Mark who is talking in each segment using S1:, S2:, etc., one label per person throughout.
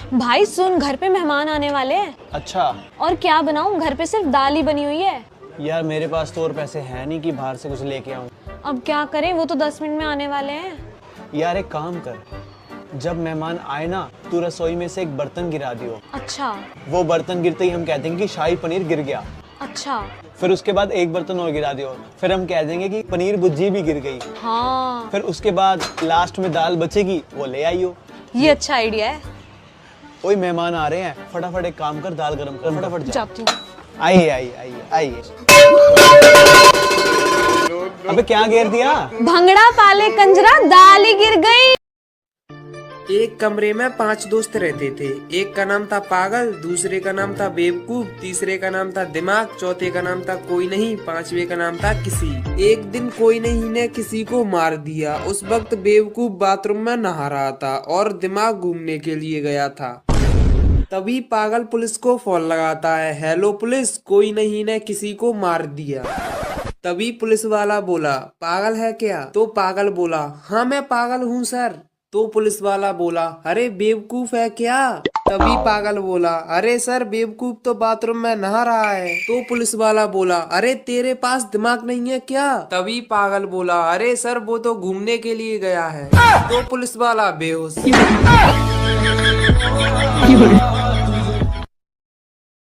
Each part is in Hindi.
S1: भाई सुन, घर पे मेहमान आने वाले हैं।
S2: अच्छा।
S1: और क्या बनाऊं, घर पे सिर्फ दाल ही बनी हुई है।
S2: यार मेरे पास तो और पैसे हैं नहीं कि बाहर से कुछ लेके आऊं।
S1: अब क्या करें, वो तो 10 मिनट में आने वाले हैं।
S2: यार एक काम कर, जब मेहमान आए ना तू रसोई में से एक बर्तन गिरा दियो।
S1: अच्छा।
S2: वो बर्तन गिरते ही हम कह देंगे कि शाही पनीर गिर गया।
S1: अच्छा।
S2: फिर उसके बाद एक बर्तन और गिरा दियो, फिर हम कह देंगे कि पनीर भुर्जी भी गिर गई।
S1: हाँ।
S2: फिर उसके बाद लास्ट में दाल बचेगी, वो ले आइयो।
S1: ये अच्छा आइडिया है।
S2: ओए मेहमान आ रहे हैं, फटाफट एक काम कर, दाल गरम कर, फटाफट जा।
S1: जाती हूँ।
S2: आइए आइए आइए आइए। अबे क्या गिर दिया?
S1: भंगड़ा पाले कंजरा, दाल ही गिर गई।
S3: एक कमरे में 5 दोस्त रहते थे। एक का नाम था पागल, दूसरे का नाम था बेवकूफ, तीसरे का नाम था दिमाग, चौथे का नाम था कोई नहीं, पांचवे का नाम था किसी। एक दिन कोई नहीं ने किसी को मार दिया। उस वक्त बेवकूफ बाथरूम में नहा रहा था और दिमाग घूमने के लिए गया था। तभी पागल पुलिस को फोन लगाता है, हेलो पुलिस, कोई नहीं ने किसी को मार दिया। तभी पुलिस वाला बोला, पागल है क्या? तो पागल बोला, हाँ मैं पागल हूँ सर। तो पुलिस वाला बोला, अरे बेवकूफ है क्या? तभी पागल बोला, अरे सर बेवकूफ तो बाथरूम में नहा रहा है। तो पुलिस वाला बोला, अरे तेरे पास दिमाग नहीं है क्या? तभी पागल बोला, अरे सर वो तो घूमने के लिए गया है। तो पुलिस वाला बेहोश।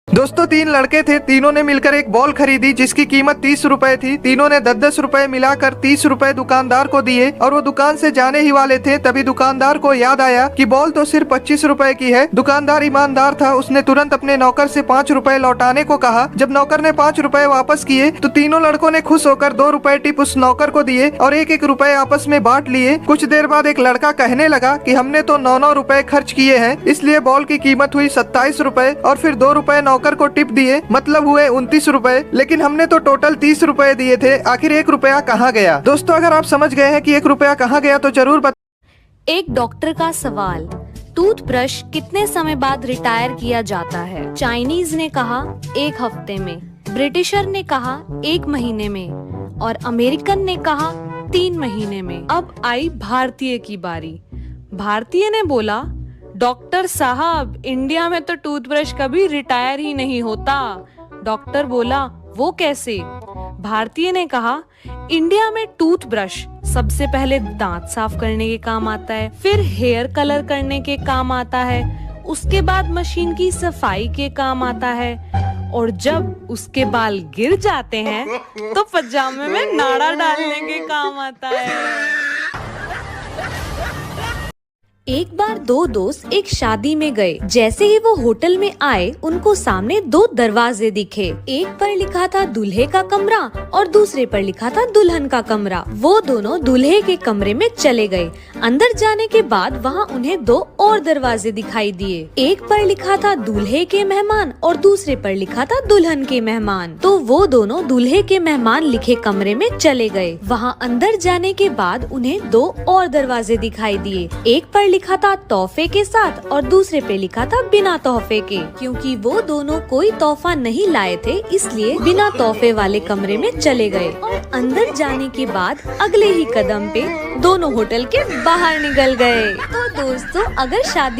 S4: दोस्तों 3 लड़के थे, तीनों ने मिलकर एक बॉल खरीदी जिसकी कीमत 30 रुपए थी। तीनों ने 10-10 रुपए मिलाकर 30 रुपए दुकानदार को दिए और वो दुकान से जाने ही वाले थे। तभी दुकानदार को याद आया कि बॉल तो सिर्फ 25 रुपए की है। दुकानदार ईमानदार था, उसने तुरंत अपने नौकर से 5 रुपए लौटाने को कहा। जब नौकर ने 5 रुपए वापस किए तो तीनों लड़कों ने खुश होकर 2 रुपए टिप उस नौकर को दिए और 1-1 रुपए आपस में बांट लिए। कुछ देर बाद एक लड़का कहने लगा कि हमने तो 9-9 रुपए खर्च किए हैं, इसलिए बॉल की कीमत हुई 27 रुपए और फिर 2 रुपए नौकर को टिप दिए, मतलब हुए 29 रुपए। लेकिन हमने तो टोटल 30 रुपए दिए थे, आखिर 1 रुपया कहाँ गया? दोस्तों अगर आप समझ गए हैं कि 1 रुपया कहाँ गया तो जरूर
S5: एक डॉक्टर का सवाल, टूथब्रश कितने समय बाद रिटायर किया जाता है? चाइनीज ने कहा 1 हफ्ते में, ब्रिटिशर ने कहा 1 महीने में और अमेरिकन ने कहा 3 महीने में।
S6: अब आई भारतीय की बारी। भारतीय ने बोला, डॉक्टर साहब इंडिया में तो टूथब्रश कभी रिटायर ही नहीं होता। डॉक्टर बोला, वो कैसे? भारतीय ने कहा, इंडिया में टूथब्रश सबसे पहले दांत साफ करने के काम आता है, फिर हेयर कलर करने के काम आता है, उसके बाद मशीन की सफाई के काम आता है और जब उसके बाल गिर जाते हैं तो पजामे में नाड़ा डालने के काम आता है।
S5: एक बार 2 दोस्त एक शादी में गए। जैसे ही वो होटल में आए उनको सामने 2 दरवाजे दिखे। एक पर लिखा था दूल्हे का कमरा और दूसरे पर लिखा था दुल्हन का कमरा। वो दोनों दूल्हे के कमरे में चले गए। अंदर जाने के बाद वहाँ उन्हें 2 और दरवाजे दिखाई दिए। एक पर लिखा था दूल्हे के मेहमान और दूसरे पर लिखा था दुल्हन के मेहमान। तो वो दोनों दूल्हे के मेहमान लिखे कमरे में चले गए। वहाँ अंदर जाने के बाद उन्हें 2 और दरवाजे दिखाई दिए। एक पर लिखा था तोहफे के साथ और दूसरे पे लिखा था बिना तोहफे के। क्योंकि वो दोनों कोई तोहफा नहीं लाए थे इसलिए बिना तोहफे वाले कमरे में चले गए और अंदर जाने के बाद अगले ही कदम पे दोनों होटल के बाहर निकल गए। तो दोस्तों अगर शादी